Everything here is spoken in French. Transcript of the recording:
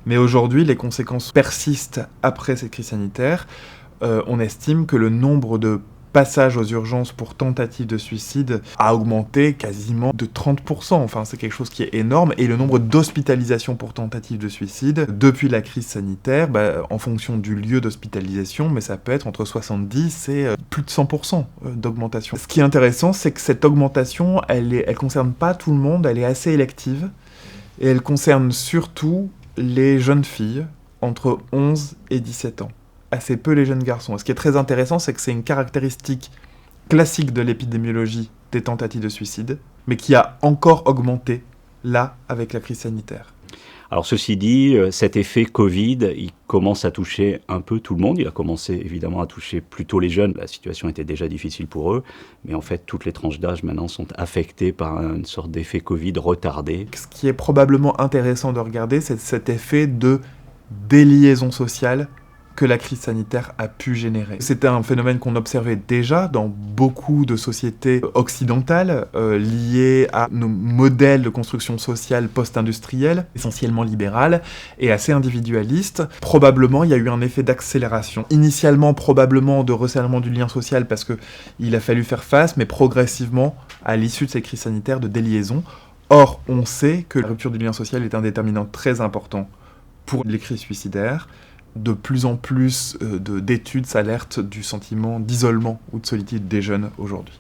Mais aujourd'hui, les conséquences persistent après cette crise sanitaire. On estime que le nombre de passages aux urgences pour tentative de suicide a augmenté quasiment de 30%. Enfin, c'est quelque chose qui est énorme. Et le nombre d'hospitalisations pour tentative de suicide, depuis la crise sanitaire, en fonction du lieu d'hospitalisation, mais ça peut être entre 70 et plus de 100% d'augmentation. Ce qui est intéressant, c'est que cette augmentation, elle concerne pas tout le monde, elle est assez élective. Et elle concerne surtout les jeunes filles entre 11 et 17 ans. Assez peu les jeunes garçons. Et ce qui est très intéressant, c'est que c'est une caractéristique classique de l'épidémiologie des tentatives de suicide, mais qui a encore augmenté, là, avec la crise sanitaire. Alors ceci dit, cet effet Covid, il commence à toucher un peu tout le monde. Il a commencé évidemment à toucher plutôt les jeunes. La situation était déjà difficile pour eux, mais en fait toutes les tranches d'âge maintenant sont affectées par une sorte d'effet Covid retardé. Ce qui est probablement intéressant de regarder, c'est cet effet de déliaison sociale que la crise sanitaire a pu générer. C'était un phénomène qu'on observait déjà dans beaucoup de sociétés occidentales liées à nos modèles de construction sociale post-industrielle, essentiellement libérales et assez individualistes. Probablement, il y a eu un effet d'accélération. Initialement, probablement de resserrement du lien social parce qu'il a fallu faire face, mais progressivement, à l'issue de ces crises sanitaires, de déliaison. Or, on sait que la rupture du lien social est un déterminant très important pour les crises suicidaires. De plus en plus d'études s'alertent du sentiment d'isolement ou de solitude des jeunes aujourd'hui.